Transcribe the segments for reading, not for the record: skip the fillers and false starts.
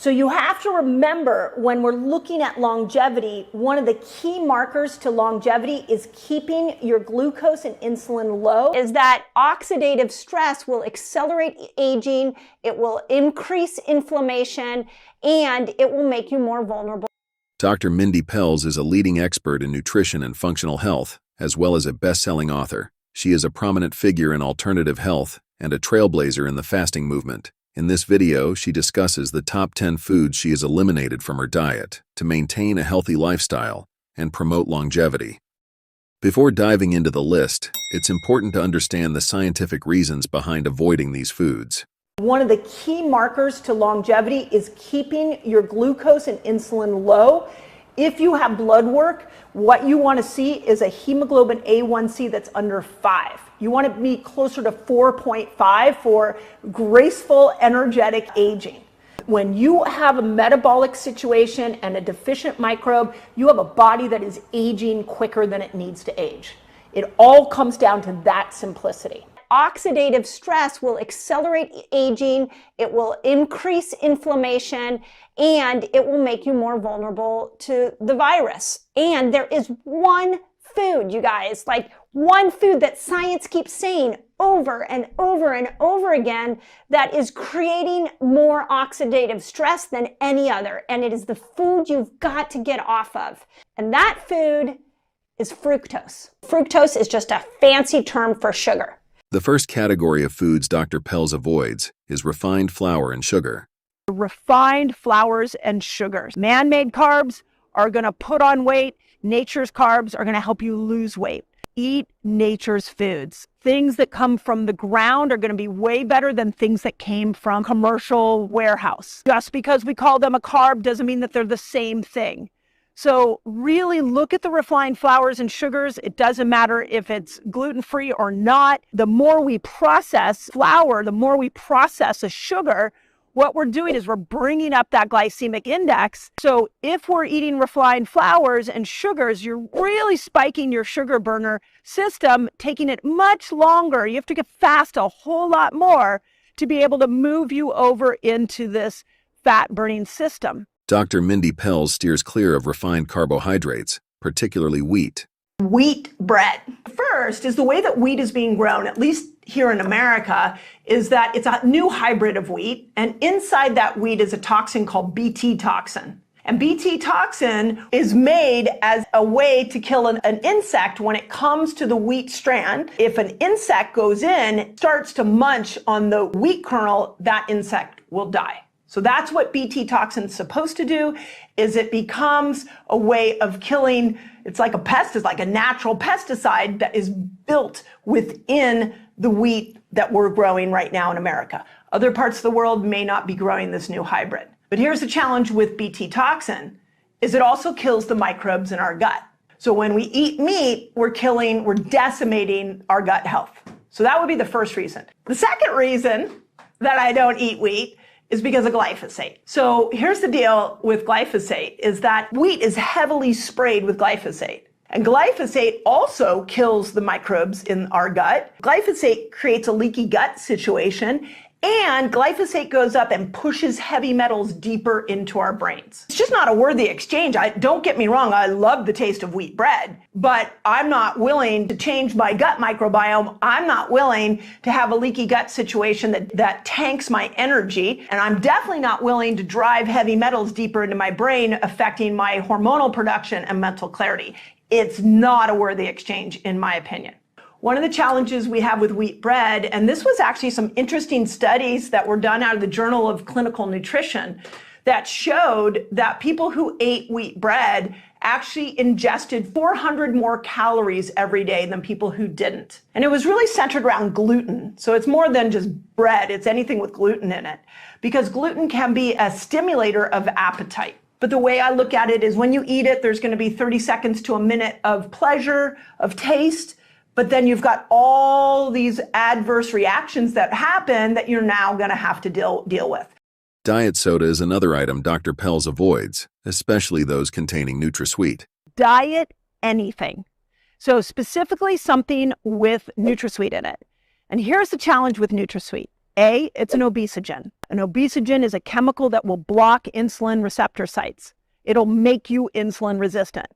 So you have to remember, when we're looking at longevity, one of the key markers to longevity is keeping your glucose and insulin low. Is that oxidative stress will accelerate aging, it will increase inflammation, and it will make you more vulnerable. Dr. Mindy Pelz is a leading expert in nutrition and functional health, as well as a best-selling author. She is a prominent figure in alternative health and a trailblazer in the fasting movement. In this video, she discusses the top 10 foods she has eliminated from her diet to maintain a healthy lifestyle and promote longevity. Before diving into the list, it's important to understand the scientific reasons behind avoiding these foods. One of the key markers to longevity is keeping your glucose and insulin low. If you have blood work, what you want to see is a hemoglobin A1C that's under 5. You want to be closer to 4.5 for graceful, energetic aging. When you have a metabolic situation and a deficient microbe, you have a body that is aging quicker than it needs to age. It all comes down to that simplicity. Oxidative stress will accelerate aging, it will increase inflammation, and it will make you more vulnerable to the virus. And there is one food, you guys, like one food that science keeps saying over and over and over again that is creating more oxidative stress than any other. And it is the food you've got to get off of. And that food is fructose. Fructose is just a fancy term for sugar. The first category of foods Dr. Pelz avoids is refined flour and sugar. Refined flours and sugars. Man-made carbs are going to put on weight. Nature's carbs are going to help you lose weight. Eat nature's foods. Things that come from the ground are going to be way better than things that came from commercial warehouse. Just because we call them a carb doesn't mean that they're the same thing. So really look at the refined flours and sugars. It doesn't matter if it's gluten-free or not. The more we process flour, the more we process a sugar, what we're doing is we're bringing up that glycemic index. So if we're eating refined flours and sugars, you're really spiking your sugar burner system, taking it much longer. You have to fast a whole lot more to be able to move you over into this fat burning system. Dr. Mindy Pelz steers clear of refined carbohydrates, particularly wheat. Wheat bread. First is the way that wheat is being grown, at least here in America, is that it's a new hybrid of wheat. And inside that wheat is a toxin called Bt toxin. And Bt toxin is made as a way to kill an insect when it comes to the wheat strand. If an insect goes in, starts to munch on the wheat kernel, that insect will die. So that's what Bt toxin is supposed to do, is it becomes a way of killing. It's like a pest, it's like a natural pesticide that is built within the wheat that we're growing right now in America. Other parts of the world may not be growing this new hybrid. But here's the challenge with Bt toxin, is it also kills the microbes in our gut. So when we eat meat, we're decimating our gut health. So that would be the first reason. The second reason that I don't eat wheat is because of glyphosate. So here's the deal with glyphosate, is that wheat is heavily sprayed with glyphosate. And glyphosate also kills the microbes in our gut. Glyphosate creates a leaky gut situation, and glyphosate goes up and pushes heavy metals deeper into our brains. It's just not a worthy exchange. Don't get me wrong, I love the taste of wheat bread, but I'm not willing to change my gut microbiome. I'm not willing to have a leaky gut situation that tanks my energy, and I'm definitely not willing to drive heavy metals deeper into my brain, affecting my hormonal production and mental clarity. It's not a worthy exchange, in my opinion. One of the challenges we have with wheat bread, and this was actually some interesting studies that were done out of the Journal of Clinical Nutrition that showed that people who ate wheat bread actually ingested 400 more calories every day than people who didn't. And it was really centered around gluten. So it's more than just bread, it's anything with gluten in it, because gluten can be a stimulator of appetite. But the way I look at it is when you eat it, there's going to be 30 seconds to a minute of pleasure, of taste, but then you've got all these adverse reactions that happen that you're now going to have to deal with. Diet soda is another item Dr. Pelz avoids, especially those containing NutraSweet. Diet anything. So specifically something with NutraSweet in it. And here's the challenge with NutraSweet. A, it's an obesogen. An obesogen is a chemical that will block insulin receptor sites. It'll make you insulin resistant.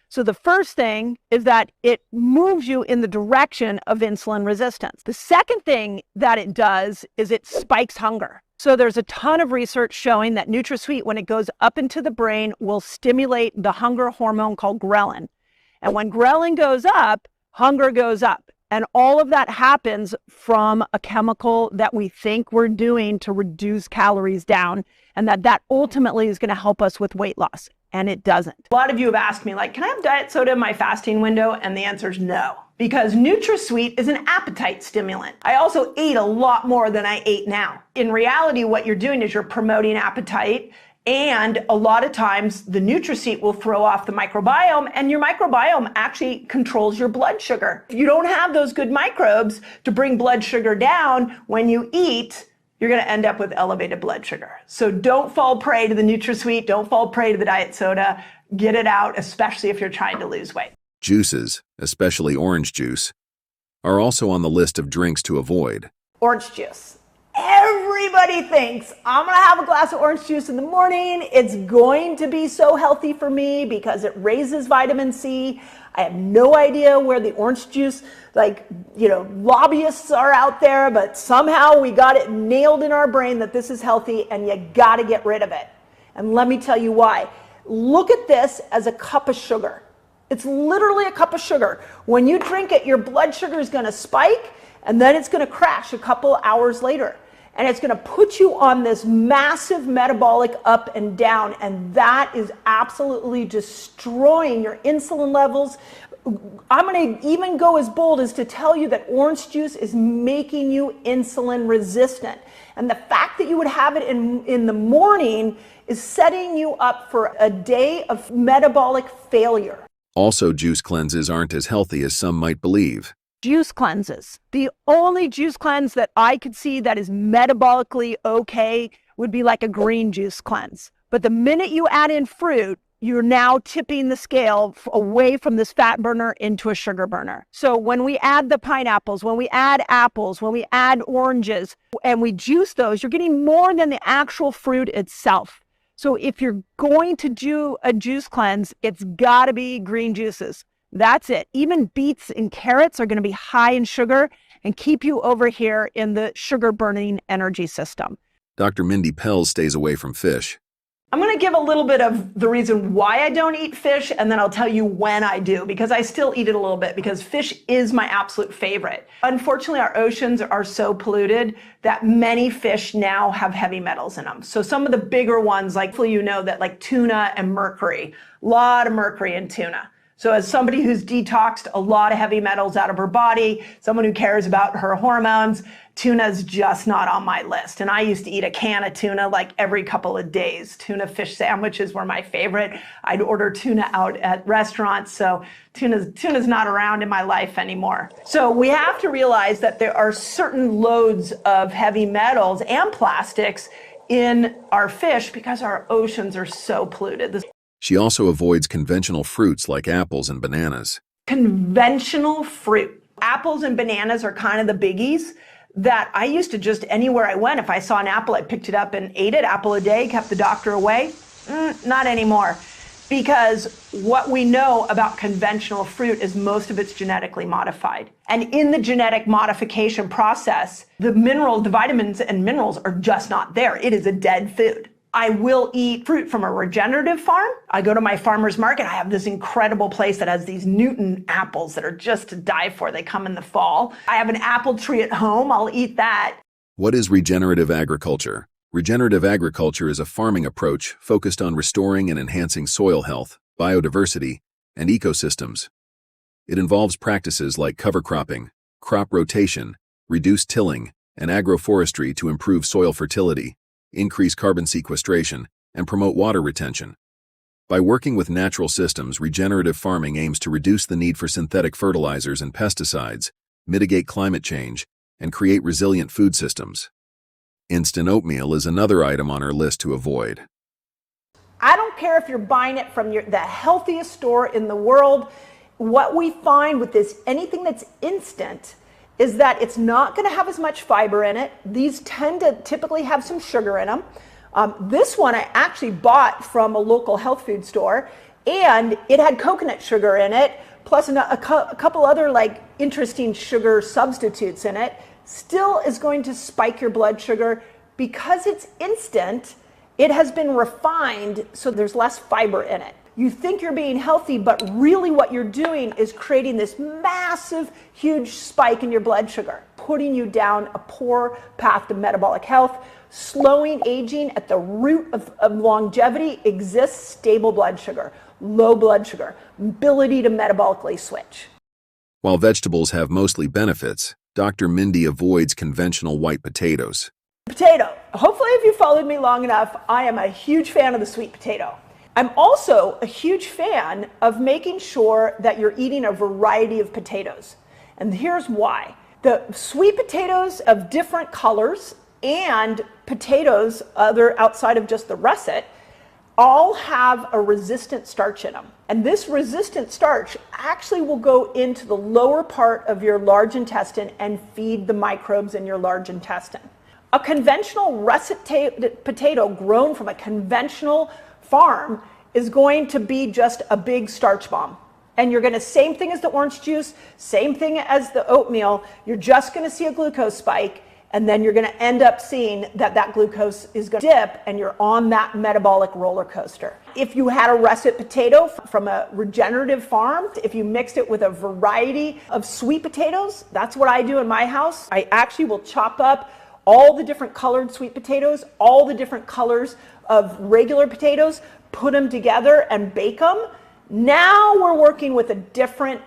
So the first thing is that it moves you in the direction of insulin resistance. The second thing that it does is it spikes hunger. So there's a ton of research showing that NutraSweet, when it goes up into the brain, will stimulate the hunger hormone called ghrelin. And when ghrelin goes up, hunger goes up. And all of that happens from a chemical that we think we're doing to reduce calories down, and that ultimately is going to help us with weight loss. And it doesn't. A lot of you have asked me, like, can I have diet soda in my fasting window? And the answer is no, because NutraSweet is an appetite stimulant. I also ate a lot more than I ate now. In reality, what you're doing is you're promoting appetite, and a lot of times the NutraSweet will throw off the microbiome, and your microbiome actually controls your blood sugar. If you don't have those good microbes to bring blood sugar down when you eat, you're going to end up with elevated blood sugar. So don't fall prey to the NutraSweet. Don't fall prey to the diet soda. Get it out, especially if you're trying to lose weight. Juices, especially orange juice, are also on the list of drinks to avoid. Orange juice. Everybody thinks I'm going to have a glass of orange juice in the morning. It's going to be so healthy for me because it raises vitamin C. I have no idea where the orange juice, lobbyists are out there, but somehow we got it nailed in our brain that this is healthy and you got to get rid of it. And let me tell you why. Look at this as a cup of sugar. It's literally a cup of sugar. When you drink it, your blood sugar is going to spike, and then it's going to crash a couple hours later. And it's going to put you on this massive metabolic up and down, and that is absolutely destroying your insulin levels. I'm going to even go as bold as to tell you that orange juice is making you insulin resistant. And the fact that you would have it in the morning is setting you up for a day of metabolic failure. Also, juice cleanses aren't as healthy as some might believe. Juice cleanses. The only juice cleanse that I could see that is metabolically okay would be like a green juice cleanse. But the minute you add in fruit, you're now tipping the scale away from this fat burner into a sugar burner. So when we add the pineapples, when we add apples, when we add oranges, and we juice those, you're getting more than the actual fruit itself. So if you're going to do a juice cleanse, it's got to be green juices. That's it. Even beets and carrots are going to be high in sugar and keep you over here in the sugar burning energy system. Dr. Mindy Pelz stays away from fish. I'm going to give a little bit of the reason why I don't eat fish, and then I'll tell you when I do, because I still eat it a little bit, because fish is my absolute favorite. Unfortunately, our oceans are so polluted that many fish now have heavy metals in them. So some of the bigger ones, like tuna and mercury, a lot of mercury in tuna. So as somebody who's detoxed a lot of heavy metals out of her body, someone who cares about her hormones, tuna's just not on my list. And I used to eat a can of tuna like every couple of days. Tuna fish sandwiches were my favorite. I'd order tuna out at restaurants. So tuna's not around in my life anymore. So we have to realize that there are certain loads of heavy metals and plastics in our fish because our oceans are so polluted. She also avoids conventional fruits like apples and bananas. Conventional fruit. Apples and bananas are kind of the biggies that I used to just, anywhere I went, if I saw an apple, I picked it up and ate it. Apple a day, kept the doctor away. Not anymore. Because what we know about conventional fruit is most of it's genetically modified. And in the genetic modification process, the vitamins and minerals are just not there. It is a dead food. I will eat fruit from a regenerative farm. I go to my farmer's market. I have this incredible place that has these Newton apples that are just to die for. They come in the fall. I have an apple tree at home. I'll eat that. What is regenerative agriculture? Regenerative agriculture is a farming approach focused on restoring and enhancing soil health, biodiversity, and ecosystems. It involves practices like cover cropping, crop rotation, reduced tilling, and agroforestry to improve soil fertility, increase carbon sequestration, and promote water retention. By working with natural systems, regenerative farming aims to reduce the need for synthetic fertilizers and pesticides, mitigate climate change, and create resilient food systems. Instant oatmeal is another item on her list to avoid. I don't care if you're buying it from the healthiest store in the world. What we find with anything that's instant, is that it's not going to have as much fiber in it. These tend to typically have some sugar in them. This one I actually bought from a local health food store, and it had coconut sugar in it, plus a couple other like interesting sugar substitutes in it. Still is going to spike your blood sugar. Because it's instant, it has been refined, so there's less fiber in it. You think you're being healthy, but really what you're doing is creating this massive, huge spike in your blood sugar, putting you down a poor path to metabolic health. Slowing aging at the root of longevity exists stable blood sugar, low blood sugar, ability to metabolically switch. While vegetables have mostly benefits, Dr. Mindy avoids conventional white potatoes. Potato. Hopefully, if you followed me long enough, I am a huge fan of the sweet potato. I'm also a huge fan of making sure that you're eating a variety of potatoes. And here's why. The sweet potatoes of different colors and potatoes other outside of just the russet all have a resistant starch in them. And this resistant starch actually will go into the lower part of your large intestine and feed the microbes in your large intestine. A conventional russet potato grown from a conventional farm is going to be just a big starch bomb. And you're going to, same thing as the orange juice, same thing as the oatmeal, you're just going to see a glucose spike, and then you're going to end up seeing that glucose is going to dip, and you're on that metabolic roller coaster. If you had a russet potato from a regenerative farm, if you mixed it with a variety of sweet potatoes, that's what I do in my house. I actually will chop up all the different colored sweet potatoes, all the different colors of regular potatoes, put them together and bake them. Now we're working with a different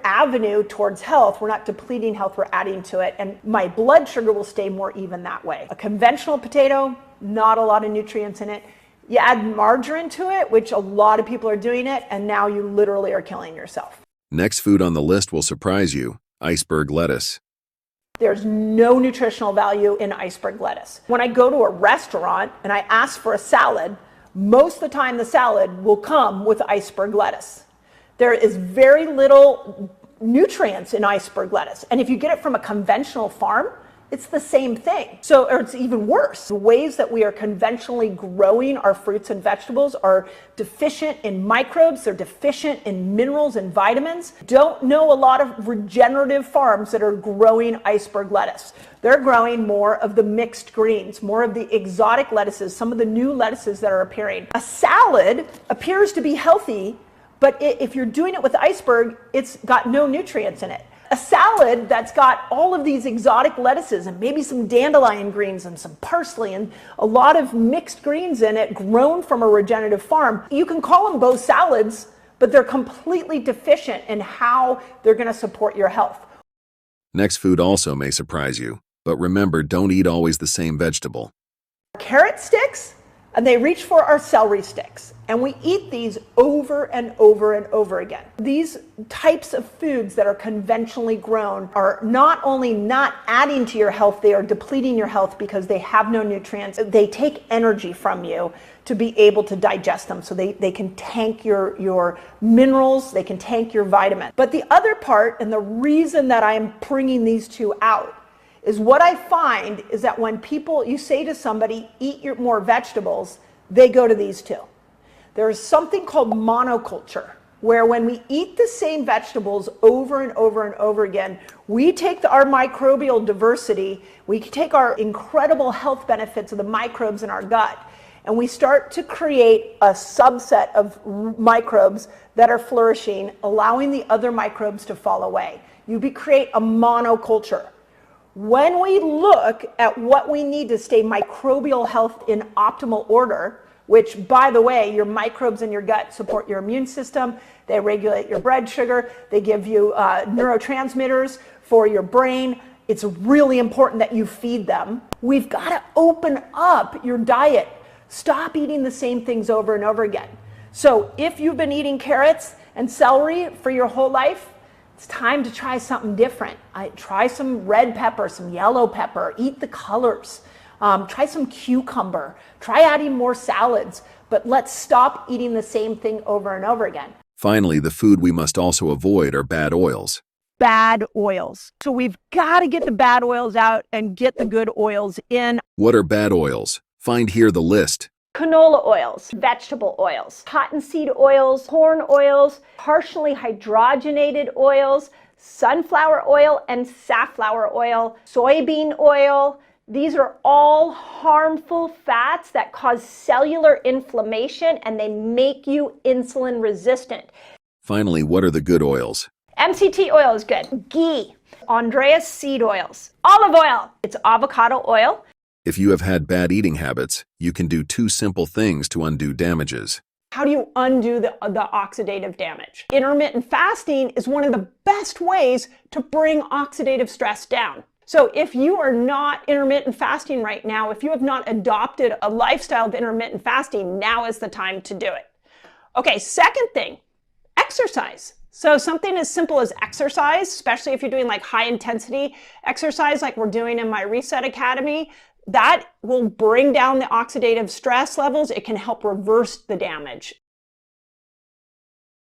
avenue towards health. We're not depleting health, we're adding to it. And my blood sugar will stay more even that way. A conventional potato, not a lot of nutrients in it. You add margarine to it, which a lot of people are doing it, and now you literally are killing yourself. Next food on the list will surprise you: iceberg lettuce. There's no nutritional value in iceberg lettuce. When I go to a restaurant and I ask for a salad, most of the time the salad will come with iceberg lettuce. There is very little nutrients in iceberg lettuce. And if you get it from a conventional farm, it's the same thing. Or it's even worse. The ways that we are conventionally growing our fruits and vegetables are deficient in microbes, they're deficient in minerals and vitamins. Don't know a lot of regenerative farms that are growing iceberg lettuce. They're growing more of the mixed greens, more of the exotic lettuces, some of the new lettuces that are appearing. A salad appears to be healthy, but if you're doing it with iceberg, it's got no nutrients in it. A salad that's got all of these exotic lettuces and maybe some dandelion greens and some parsley and a lot of mixed greens in it grown from a regenerative farm. You can call them both salads, but they're completely deficient in how they're going to support your health. Next food also may surprise you, but remember, don't eat always the same vegetable. Carrot sticks, and they reach for our celery sticks. And we eat these over and over and over again. These types of foods that are conventionally grown are not only not adding to your health, they are depleting your health because they have no nutrients. They take energy from you to be able to digest them. So they can tank your minerals, they can tank your vitamins. But the other part, and the reason that I'm bringing these two out, is what I find is that when you say to somebody, eat more vegetables, they go to these two. There is something called monoculture, where when we eat the same vegetables over and over and over again, we take our microbial diversity, we take our incredible health benefits of the microbes in our gut, and we start to create a subset of microbes that are flourishing, allowing the other microbes to fall away. You create a monoculture. When we look at what we need to stay microbial health in optimal order, which, by the way, your microbes in your gut support your immune system, they regulate your blood sugar, they give you neurotransmitters for your brain. It's really important that you feed them. We've got to open up your diet. Stop eating the same things over and over again. So if you've been eating carrots and celery for your whole life, it's time to try something different. Try some red pepper, some yellow pepper, eat the colors. Try some cucumber, try adding more salads, but let's stop eating the same thing over and over again. Finally, the food we must also avoid are bad oils. bad oils. So we've got to get the bad oils out and get the good oils in. What are bad oils? Find here the list. Canola oils, vegetable oils, cottonseed oils, corn oils, partially hydrogenated oils, sunflower oil and safflower oil, soybean oil. These are all harmful fats that cause cellular inflammation and they make you insulin resistant. Finally, what are the good oils? MCT oil is good. Ghee, Andreas seed oils, olive oil, it's avocado oil. If you have had bad eating habits, you can do 2 simple things to undo damages. How do you undo the oxidative damage? Intermittent fasting is one of the best ways to bring oxidative stress down. So if you are not intermittent fasting right now, if you have not adopted a lifestyle of intermittent fasting, now is the time to do it. Okay, second thing, exercise. So something as simple as exercise, especially if you're doing like high intensity exercise like we're doing in my Reset Academy, that will bring down the oxidative stress levels. It can help reverse the damage.